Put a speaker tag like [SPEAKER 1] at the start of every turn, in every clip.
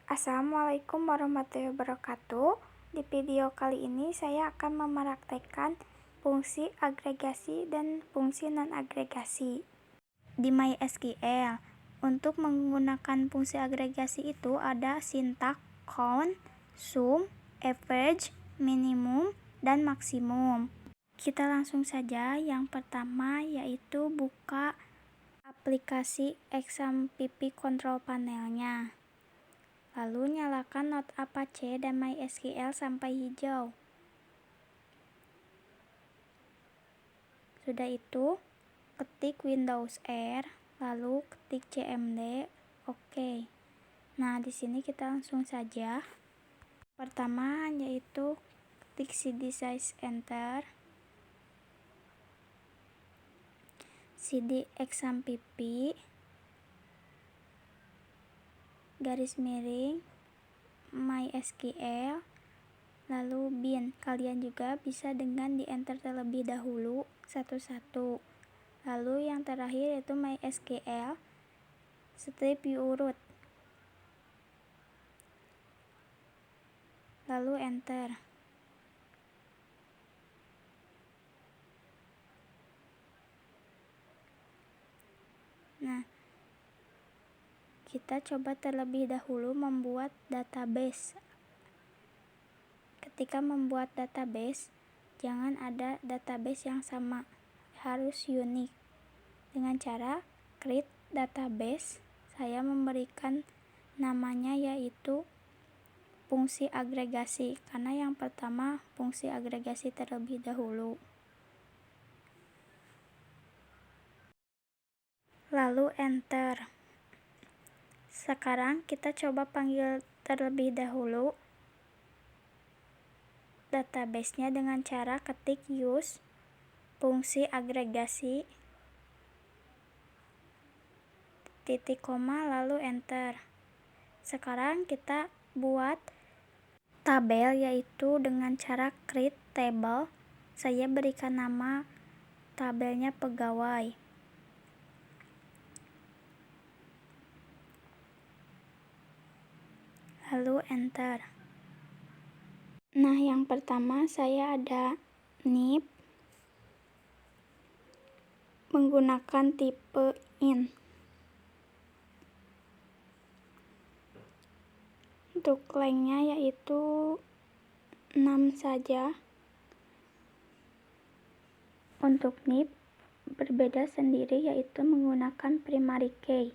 [SPEAKER 1] Assalamualaikum warahmatullahi wabarakatuh. Di video kali ini saya akan mempraktekkan fungsi agregasi dan fungsi non-agregasi di MySQL. Untuk menggunakan fungsi agregasi itu ada syntax, count, sum, average, minimum, dan maksimum. Kita langsung saja. Yang pertama yaitu buka aplikasi XAMPP control panelnya. Lalu nyalakan Node Apache dan MySQL sampai hijau. Sudah itu, ketik Windows R, lalu ketik cmd, oke. Nah, di sini kita langsung saja. Pertama yaitu ketik cd size enter, cd XAMPP, garis miring, MySQL, lalu bin. Kalian juga bisa dengan di enter terlebih dahulu satu-satu. Lalu yang terakhir yaitu MySQL strip urut, lalu enter. Nah, kita coba terlebih dahulu membuat database. Ketika membuat database, jangan ada database yang sama, harus unik. Dengan cara create database, saya memberikan namanya yaitu fungsi agregasi, karena yang pertama fungsi agregasi terlebih dahulu. Lalu enter. Sekarang kita coba panggil terlebih dahulu database-nya dengan cara ketik use fungsi agregasi titik koma lalu enter. Sekarang kita buat tabel yaitu dengan cara create table. Saya berikan nama tabelnya pegawai. Lalu enter. Nah, yang pertama saya ada NIP menggunakan tipe int. Untuk lengthnya yaitu 6 saja. Untuk NIP berbeda sendiri yaitu menggunakan primary key.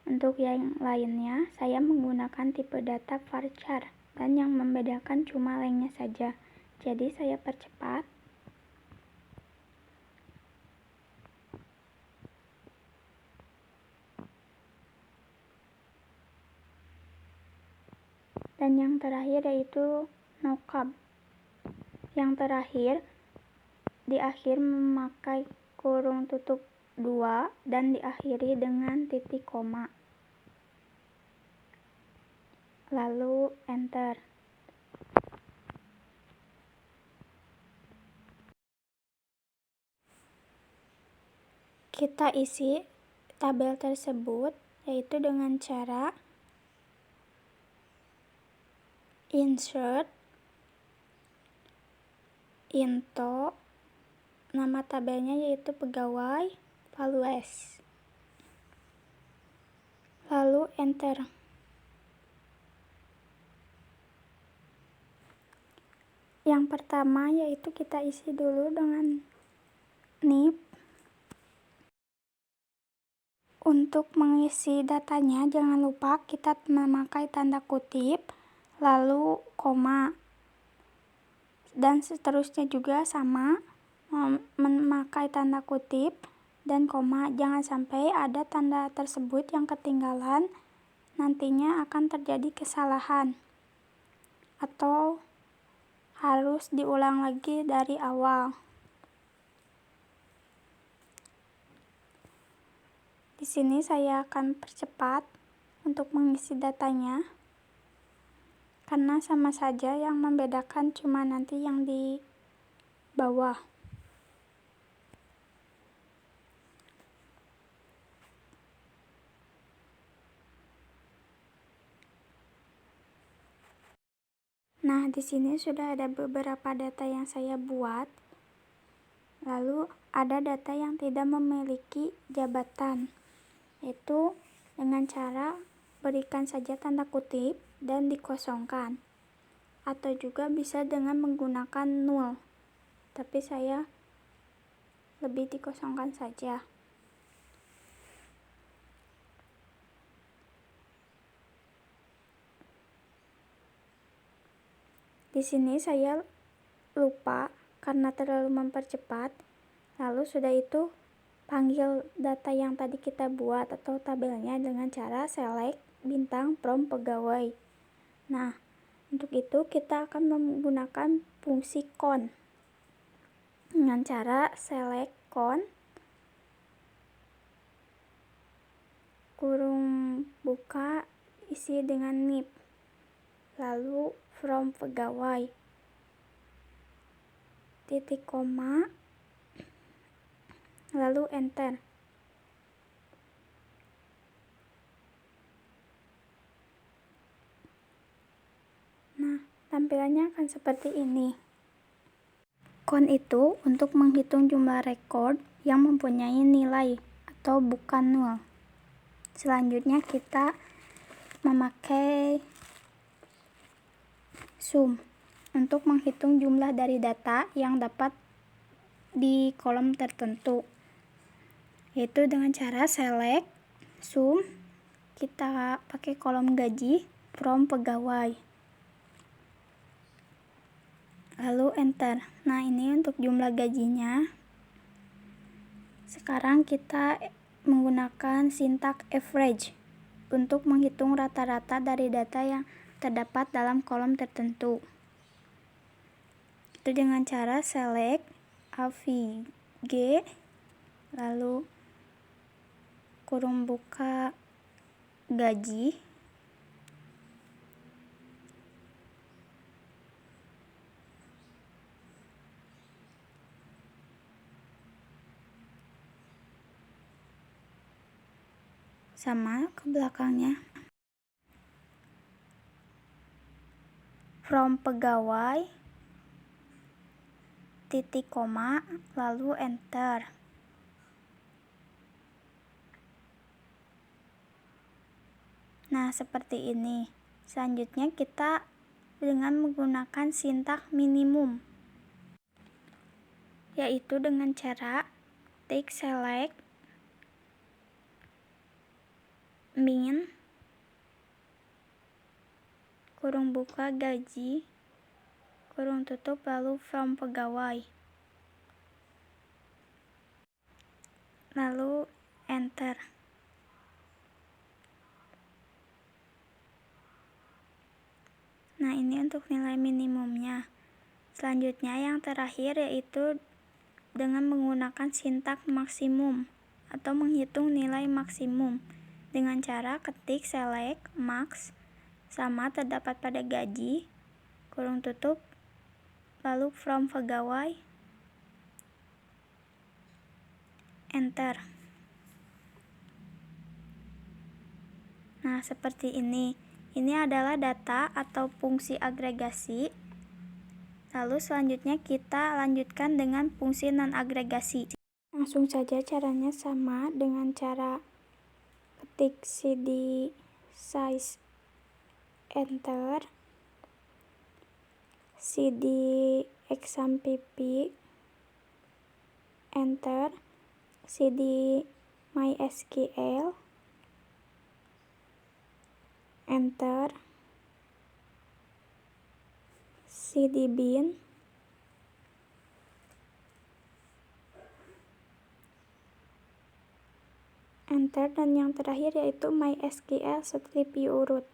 [SPEAKER 1] Untuk yang lainnya saya menggunakan tipe data varchar dan yang membedakan cuma lengthnya saja. Jadi saya percepat. Dan yang terakhir yaitu nocap. Yang terakhir di akhir memakai kurung tutup 2 dan diakhiri dengan titik koma. Lalu enter. Kita isi tabel tersebut yaitu dengan cara insert into, nama tabelnya yaitu pegawai, values, lalu enter. Yang pertama yaitu kita isi dulu dengan NIP. Untuk mengisi datanya jangan lupa kita memakai tanda kutip, lalu koma, dan seterusnya juga sama, memakai tanda kutip dan koma. Jangan sampai ada tanda tersebut yang ketinggalan, nantinya akan terjadi kesalahan atau harus diulang lagi dari awal. Di sini saya akan percepat untuk mengisi datanya, karena sama saja, yang membedakan cuma nanti yang di bawah. Nah, di sini sudah ada beberapa data yang saya buat. Lalu ada data yang tidak memiliki jabatan, yaitu dengan cara berikan saja tanda kutip dan dikosongkan. Atau juga bisa dengan menggunakan nul, tapi saya lebih dikosongkan saja. Di sini saya lupa karena terlalu mempercepat. Lalu sudah itu panggil data yang tadi kita buat atau tabelnya dengan cara select bintang from pegawai. Nah, untuk itu kita akan menggunakan fungsi con dengan cara select con kurung buka isi dengan NIP, lalu from pegawai, titik koma, lalu enter. Nah, tampilannya akan seperti ini. Con itu untuk menghitung jumlah rekor yang mempunyai nilai atau bukan nol. Selanjutnya kita memakai sum untuk menghitung jumlah dari data yang dapat di kolom tertentu, yaitu dengan cara select sum, kita pakai kolom gaji from pegawai, lalu enter. Nah, ini untuk jumlah gajinya. Sekarang kita menggunakan sintak average untuk menghitung rata-rata dari data yang terdapat dalam kolom tertentu. Itu dengan cara select avg, lalu kurung buka gaji, sama ke belakangnya, from pegawai, titik koma, lalu enter. Nah, seperti ini. Selanjutnya kita dengan menggunakan sintak minimum, yaitu dengan cara take select min kurung buka gaji kurung tutup lalu from pegawai, lalu enter. Nah, ini untuk nilai minimumnya. Selanjutnya yang terakhir yaitu dengan menggunakan sintak maksimum atau menghitung nilai maksimum dengan cara ketik select max sama terdapat pada gaji kurung tutup lalu from pegawai, enter. Nah, seperti ini. Ini adalah data atau fungsi agregasi. Lalu selanjutnya kita lanjutkan dengan fungsi non-agregasi. Langsung saja caranya sama dengan cara ketik cd size enter, cd exam pp enter, cd mysql enter, cd bin enter, dan yang terakhir yaitu mysql setelah urut,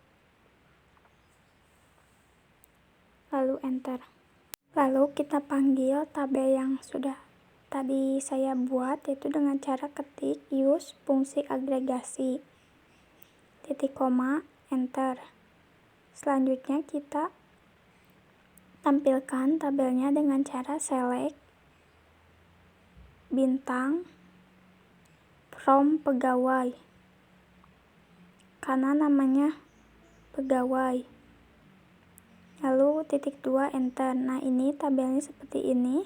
[SPEAKER 1] lalu enter. Lalu kita panggil tabel yang sudah tadi saya buat, yaitu dengan cara ketik use fungsi agregasi, titik koma, enter. Selanjutnya kita tampilkan tabelnya dengan cara select bintang from pegawai, karena namanya pegawai. lalu titik 2 enter. Nah, ini tabelnya seperti ini.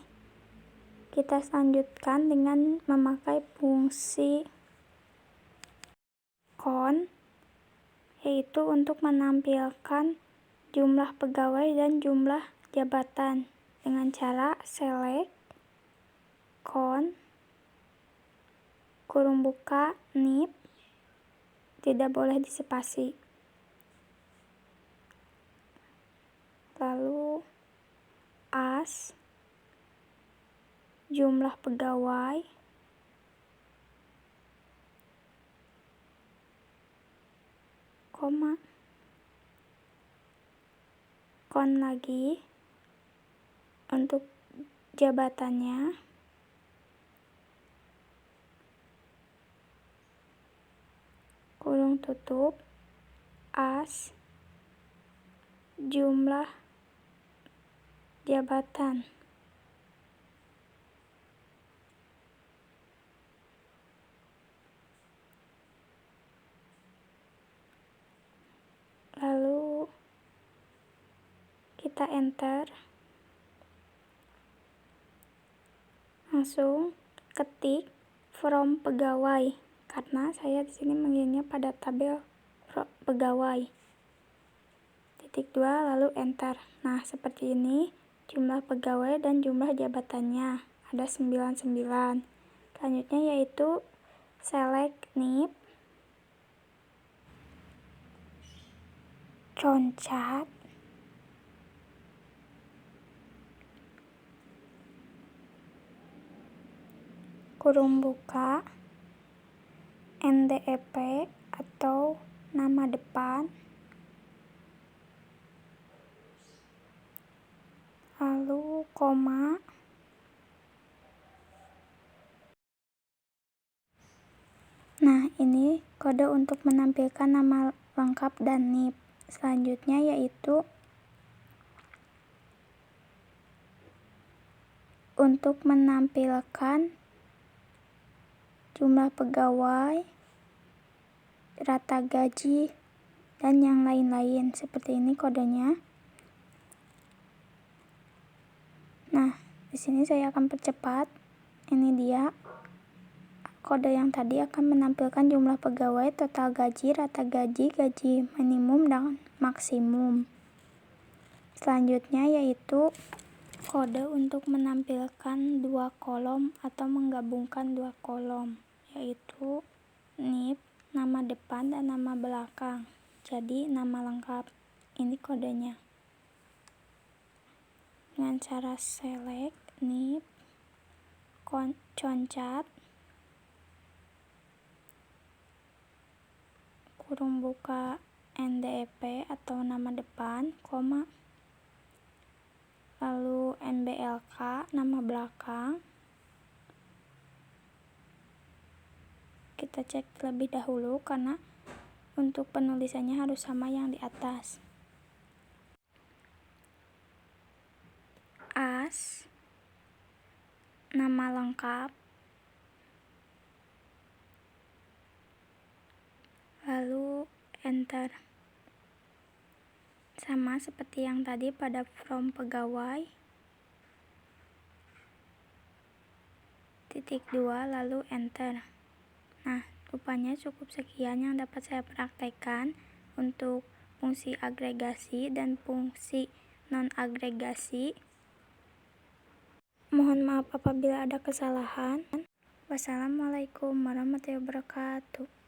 [SPEAKER 1] Kita lanjutkan dengan memakai fungsi count, yaitu untuk menampilkan jumlah pegawai dan jumlah jabatan dengan cara select count kurung buka NIP, tidak boleh dispasi. Lalu as jumlah pegawai koma count lagi untuk jabatannya kurung tutup as jumlah jabatan. Lalu kita enter, langsung ketik from pegawai karena saya di sini menginginnya pada tabel pegawai. Titik 2 lalu enter. Nah, seperti ini jumlah pegawai dan jumlah jabatannya ada 99. Selanjutnya yaitu select NIP, loncat, kurung buka NDEP atau nama depan, lalu koma, nah ini kode untuk menampilkan nama lengkap dan NIP. Selanjutnya yaitu untuk menampilkan jumlah pegawai, rata gaji, dan yang lain-lain. Seperti ini kodenya. Nah, di sini saya akan percepat. Ini dia. Kode yang tadi akan menampilkan jumlah pegawai, total gaji, rata gaji, gaji minimum, dan maksimum. Selanjutnya yaitu kode untuk menampilkan dua kolom atau menggabungkan dua kolom, yaitu NIP, nama depan dan nama belakang. Jadi nama lengkap. Ini kodenya. Dengan cara select NIP, loncat, kurung buka NDEP atau nama depan, koma, lalu NBLK nama belakang. Kita cek terlebih dahulu karena untuk penulisannya harus sama yang di atas. As nama lengkap, lalu enter. Sama seperti yang tadi pada from pegawai. Titik 2 lalu enter. Nah, rupanya cukup sekian yang dapat saya praktekkan untuk fungsi agregasi dan fungsi non-agregasi. Mohon maaf apabila ada kesalahan. Wassalamualaikum warahmatullahi wabarakatuh.